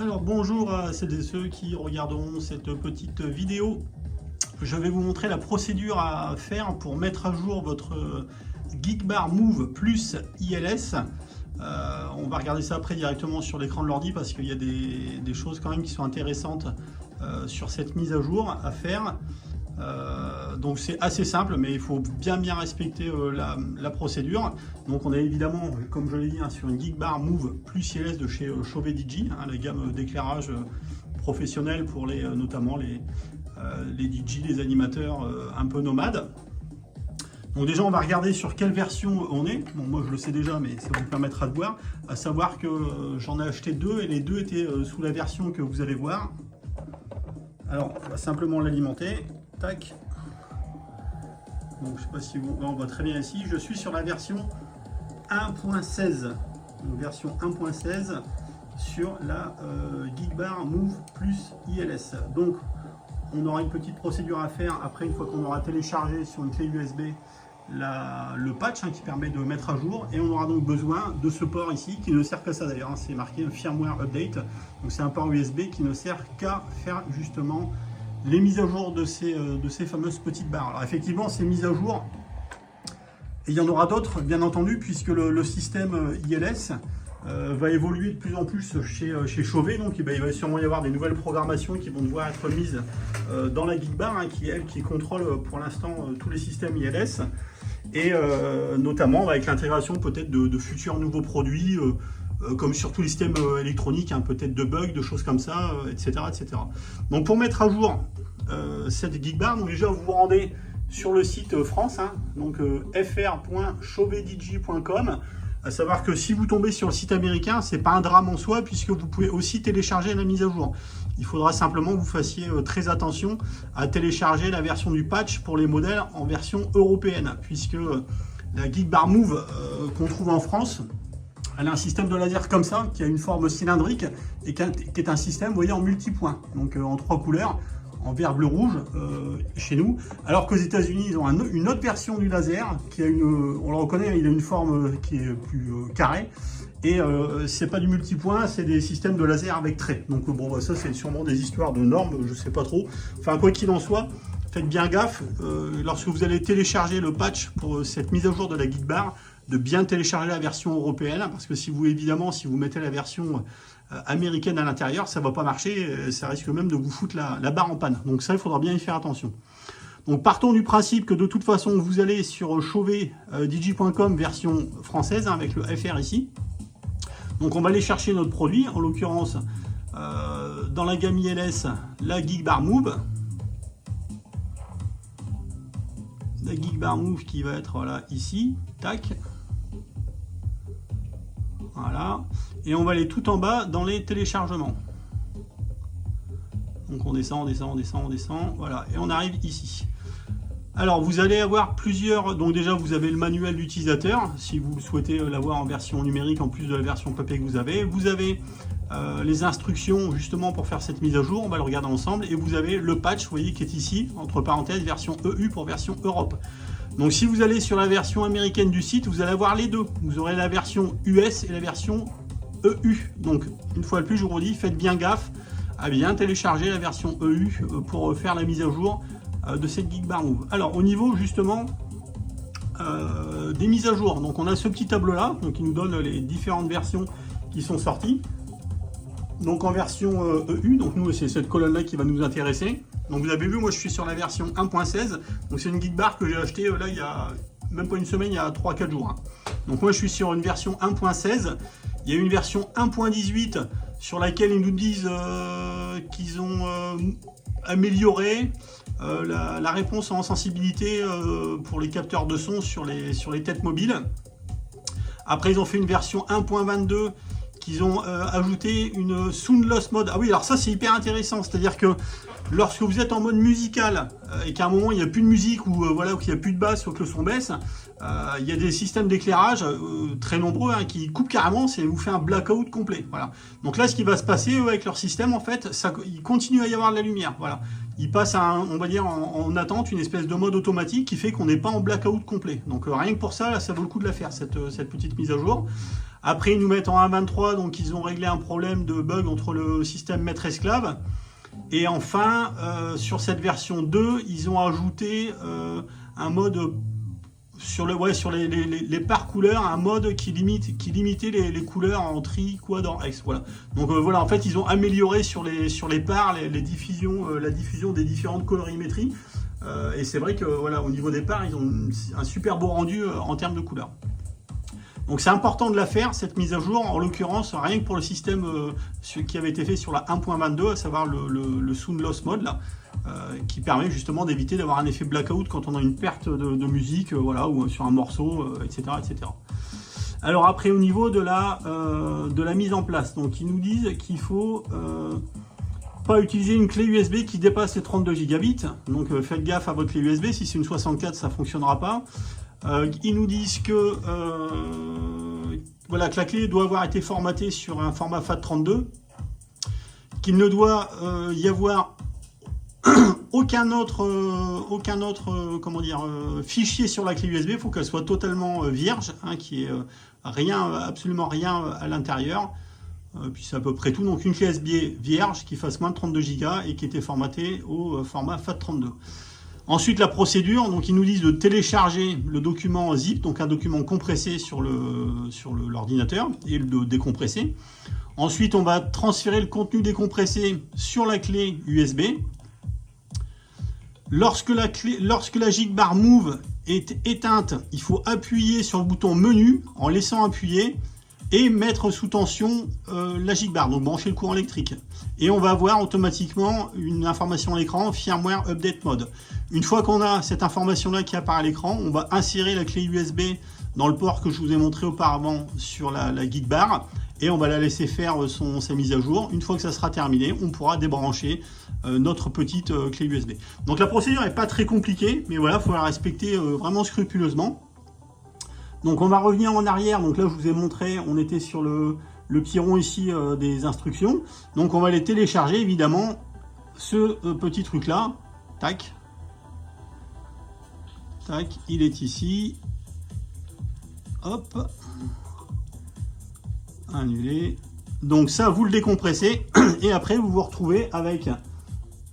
Alors bonjour à celles et ceux qui regarderont cette petite vidéo. Je vais vous montrer la procédure à faire pour mettre à jour votre Geekbar Move plus ILS. On va regarder ça après directement sur l'écran de l'ordi parce qu'il y a des choses quand même qui sont intéressantes sur cette mise à jour à faire. Donc c'est assez simple, mais il faut bien respecter la procédure. Donc on est évidemment, comme je l'ai dit, sur une Geekbar Move plus ILS de chez Chauvet DJ, la gamme d'éclairage professionnel pour notamment les DJ, les animateurs un peu nomades. Donc déjà on va regarder sur quelle version on est. Bon, moi je le sais déjà, mais ça vous permettra de voir. À savoir que j'en ai acheté deux et les deux étaient sous la version que vous allez voir. Alors on va simplement l'alimenter. Tac. Donc je sais pas si on voit très bien ici. Je suis sur la version 1.16. Donc version 1.16 sur la Geekbar Move plus ILS. Donc on aura une petite procédure à faire après, une fois qu'on aura téléchargé sur une clé USB le patch qui permet de mettre à jour, et on aura donc besoin de ce port ici qui ne sert qu'à ça d'ailleurs, c'est marqué firmware update. Donc c'est un port USB qui ne sert qu'à faire justement les mises à jour de ces fameuses petites barres. Alors effectivement, ces mises à jour, et il y en aura d'autres bien entendu, puisque le système ILS va évoluer de plus en plus chez Chauvet. Donc il va sûrement y avoir des nouvelles programmations qui vont devoir être mises dans la Geekbar, qui contrôle pour l'instant tous les systèmes ILS, et notamment avec l'intégration peut-être de futurs nouveaux produits, comme sur tous les systèmes électroniques, peut-être de bugs, de choses comme ça, etc., etc. Donc pour mettre à jour cette Geekbar, donc déjà vous vous rendez sur le site France, donc fr.chauvetdj.com. À savoir que si vous tombez sur le site américain, c'est pas un drame en soi, puisque vous pouvez aussi télécharger la mise à jour. Il faudra simplement que vous fassiez très attention à télécharger la version du patch pour les modèles en version européenne, puisque la Geekbar Move qu'on trouve en France, elle a un système de laser comme ça, qui a une forme cylindrique et qui est un système, vous voyez, en multipoint, donc en 3 couleurs, en vert, bleu, rouge, chez nous. Alors qu'aux États-Unis, ils ont une autre version du laser, qui a on le reconnaît, il a une forme qui est plus carrée. Et c'est pas du multipoint, c'est des systèmes de laser avec traits. Donc bon, ça c'est sûrement des histoires de normes, je sais pas trop. Enfin, quoi qu'il en soit, faites bien gaffe, lorsque vous allez télécharger le patch pour cette mise à jour de la Geekbar, de bien télécharger la version européenne, parce que si vous mettez la version américaine à l'intérieur, ça va pas marcher, ça risque même de vous foutre la barre en panne. Donc ça, il faudra bien y faire attention. Donc partons du principe que de toute façon, vous allez sur chauvetdj.com version française, avec le FR ici. Donc on va aller chercher notre produit, en l'occurrence dans la gamme ILS, la Geekbar Move. La Geekbar Move qui va être là, ici, tac. Voilà, et on va aller tout en bas dans les téléchargements. Donc on descend, voilà, et on arrive ici. Alors vous allez avoir plusieurs, donc déjà vous avez le manuel d'utilisateur, si vous souhaitez l'avoir en version numérique en plus de la version papier que vous avez. Vous avez les instructions justement pour faire cette mise à jour, on va le regarder ensemble, et vous avez le patch, vous voyez, qui est ici, entre parenthèses, version EU pour version Europe. Donc si vous allez sur la version américaine du site, vous allez avoir les deux. Vous aurez la version US et la version EU. Donc une fois de plus, je vous redis, faites bien gaffe à bien télécharger la version EU pour faire la mise à jour de cette Geekbar Move. Alors au niveau justement des mises à jour, donc on a ce petit tableau là, donc qui nous donne les différentes versions qui sont sorties. Donc en version EU, donc nous c'est cette colonne là qui va nous intéresser. Donc vous avez vu, moi je suis sur la version 1.16, donc c'est une Geekbar que j'ai acheté là il y a même pas une semaine, il y a 3-4 jours. Donc moi je suis sur une version 1.16, il y a une version 1.18 sur laquelle ils nous disent qu'ils ont amélioré la réponse en sensibilité pour les capteurs de son sur les têtes mobiles. Après ils ont fait une version 1.22 qu'ils ont ajouté une Sound Loss Mode. Ah oui, alors ça c'est hyper intéressant, c'est-à-dire que lorsque vous êtes en mode musical et qu'à un moment il n'y a plus de musique ou voilà, qu'il n'y a plus de basse ou que le son baisse, il y a des systèmes d'éclairage très nombreux qui coupent carrément, c'est vous fait un blackout complet. Voilà. Donc là, ce qui va se passer avec leur système, en fait, il continue à y avoir de la lumière. Voilà. Il passe à, on va dire, en attente, une espèce de mode automatique qui fait qu'on n'est pas en blackout complet. Donc rien que pour ça, là, ça vaut le coup de la faire, cette petite mise à jour. Après, ils nous mettent en 1.23, donc ils ont réglé un problème de bug entre le système maître-esclave. Et enfin, sur cette version 2, ils ont ajouté un mode sur les pares couleurs, un mode qui limitait les couleurs en tri, quad, en hex. Voilà. Donc voilà, en fait, ils ont amélioré sur les pares la diffusion des différentes colorimétries. Et c'est vrai que voilà, au niveau des pares, ils ont un super beau rendu en termes de couleurs. Donc c'est important de la faire, cette mise à jour, en l'occurrence, rien que pour le système qui avait été fait sur la 1.22, à savoir le Sound Loss Mode, là, qui permet justement d'éviter d'avoir un effet blackout quand on a une perte de musique, voilà, ou sur un morceau, etc., etc. Alors après, au niveau de la mise en place, donc ils nous disent qu'il faut pas utiliser une clé USB qui dépasse les 32 gigabits, donc faites gaffe à votre clé USB, si c'est une 64, ça ne fonctionnera pas. Ils nous disent que, voilà, que la clé doit avoir été formatée sur un format FAT32, qu'il ne doit y avoir aucun autre comment dire, fichier sur la clé USB. Il faut qu'elle soit totalement vierge, hein, qu'il n'y ait absolument rien à l'intérieur. Puis c'est à peu près tout. Donc une clé USB vierge qui fasse moins de 32 Go et qui était formatée au format FAT32. Ensuite, la procédure, donc ils nous disent de télécharger le document zip, donc un document compressé sur l'ordinateur et le décompresser. Ensuite, on va transférer le contenu décompressé sur la clé USB. Lorsque la Gigbar Move est éteinte, il faut appuyer sur le bouton menu en laissant appuyer et mettre sous tension la Gigbar, donc brancher le courant électrique. Et on va avoir automatiquement une information à l'écran, Firmware Update Mode. Une fois qu'on a cette information-là qui apparaît à l'écran, on va insérer la clé USB dans le port que je vous ai montré auparavant sur la Gigbar et on va la laisser faire sa mise à jour. Une fois que ça sera terminé, on pourra débrancher notre petite clé USB. Donc la procédure n'est pas très compliquée, mais voilà, il faut la respecter vraiment scrupuleusement. Donc on va revenir en arrière. Donc là, je vous ai montré, on était sur le petit rond ici des instructions. Donc on va les télécharger, évidemment, ce petit truc-là. Tac. Tac, il est ici. Hop. Annuler. Donc ça, vous le décompressez. Et après, vous vous retrouvez avec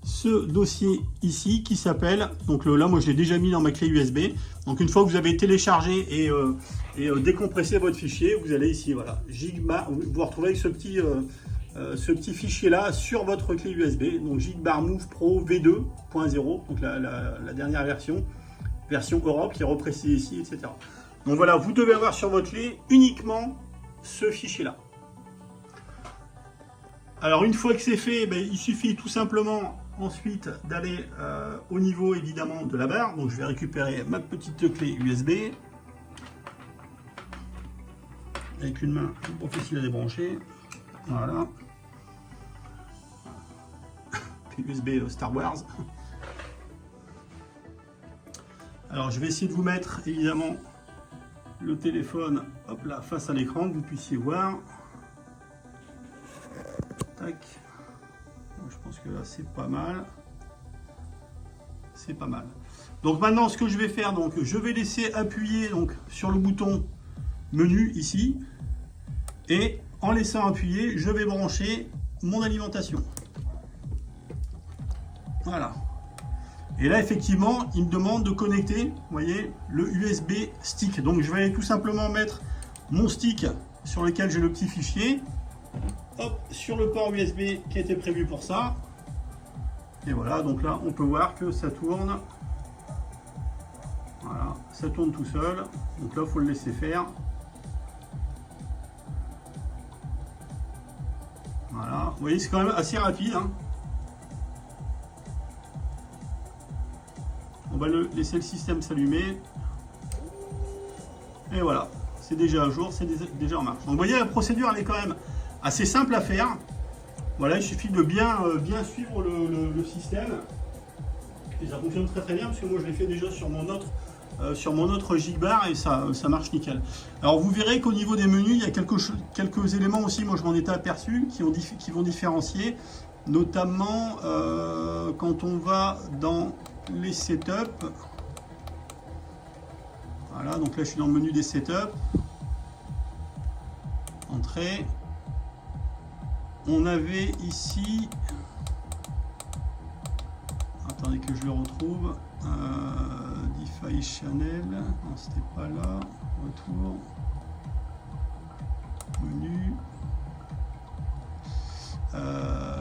ce dossier ici qui s'appelle, donc là moi je l'ai déjà mis dans ma clé USB, donc une fois que vous avez téléchargé et décompressé votre fichier, vous allez ici, voilà, Gigbar, vous vous retrouvez avec ce petit fichier là sur votre clé USB, donc Gigbar Move Pro V2.0, donc la dernière version Europe qui est reprécisée ici, etc. Donc voilà, vous devez avoir sur votre clé uniquement ce fichier là. Alors une fois que c'est fait, il suffit tout simplement ensuite d'aller au niveau évidemment de la barre. Donc je vais récupérer ma petite clé USB. Avec une main, c'est pas facile à débrancher. Voilà. Clé USB Star Wars. Alors je vais essayer de vous mettre évidemment le téléphone, hop là, face à l'écran, que vous puissiez voir. Tac. Je pense que là c'est pas mal. C'est pas mal. Donc maintenant ce que je vais faire, donc je vais laisser appuyer donc sur le bouton menu ici. Et en laissant appuyer, je vais brancher mon alimentation. Voilà. Et là effectivement, il me demande de connecter, vous voyez, le USB stick. Donc je vais aller tout simplement mettre mon stick sur lequel j'ai le petit fichier. Hop, sur le port USB qui était prévu pour ça. Et voilà, donc là on peut voir que ça tourne. Voilà, ça tourne tout seul. Donc là il faut le laisser faire. Voilà, vous voyez, c'est quand même assez rapide, hein. On va laisser le système s'allumer. Et voilà, c'est déjà à jour, c'est déjà en marche. Donc vous voyez, la procédure elle est quand même assez simple à faire. Voilà, il suffit de bien suivre le système. Et ça fonctionne très très bien parce que moi je l'ai fait déjà sur mon autre Gigbar et ça marche nickel. Alors vous verrez qu'au niveau des menus, il y a quelques éléments aussi, moi je m'en étais aperçu, qui vont différencier. Notamment quand on va dans les setups. Voilà, donc là je suis dans le menu des setups. montrer. On avait ici, attendez que je le retrouve, DeFi Channel, non c'était pas là, retour, menu,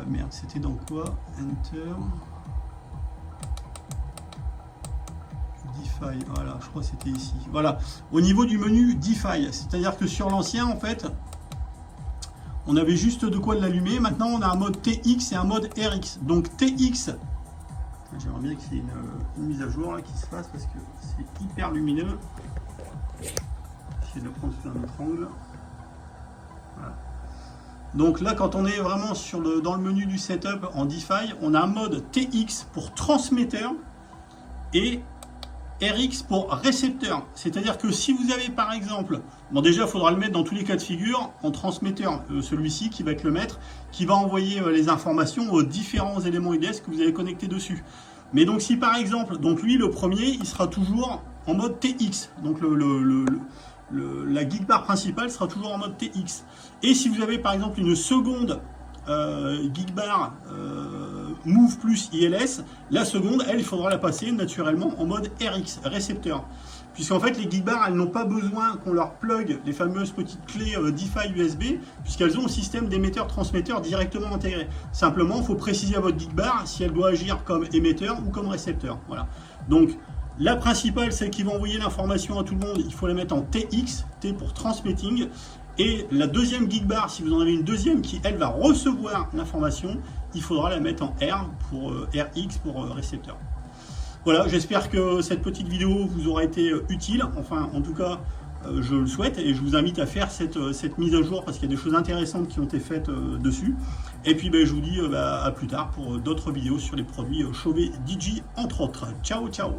merde c'était dans quoi, Enter, DeFi, voilà, je crois que c'était ici, voilà, au niveau du menu DeFi, c'est-à-dire que sur l'ancien en fait, on avait juste de quoi l'allumer. Maintenant, on a un mode TX et un mode RX. Donc TX, j'aimerais bien qu'il y ait une mise à jour là qui se fasse parce que c'est hyper lumineux. Essayer de le prendre sous un autre angle. Voilà. Donc là, quand on est vraiment dans le menu du setup en DeFi, on a un mode TX pour transmetteur et RX pour récepteur. C'est-à-dire que si vous avez par exemple, bon déjà il faudra le mettre dans tous les cas de figure en transmetteur, celui-ci qui va être le maître, qui va envoyer les informations aux différents éléments IDS que vous avez connectés dessus. Mais donc si par exemple, donc lui le premier, il sera toujours en mode TX, donc la geekbar principale sera toujours en mode TX. Et si vous avez par exemple une seconde geekbar Move plus ILS, la seconde, elle, il faudra la passer naturellement en mode RX, récepteur. Puisqu'en fait, les geekbars, elles n'ont pas besoin qu'on leur plug les fameuses petites clés DeFi USB, puisqu'elles ont un système d'émetteur-transmetteur directement intégré. Simplement, il faut préciser à votre geekbar si elle doit agir comme émetteur ou comme récepteur. Voilà. Donc, la principale, celle qui va envoyer l'information à tout le monde, il faut la mettre en TX, T pour transmitting. Et la deuxième geekbar, si vous en avez une deuxième qui, elle, va recevoir l'information, il faudra la mettre en R pour RX pour récepteur. Voilà, j'espère que cette petite vidéo vous aura été utile. Enfin, en tout cas, je le souhaite et je vous invite à faire cette mise à jour parce qu'il y a des choses intéressantes qui ont été faites dessus. Et puis, je vous dis à plus tard pour d'autres vidéos sur les produits Chauvet Digi, entre autres. Ciao, ciao!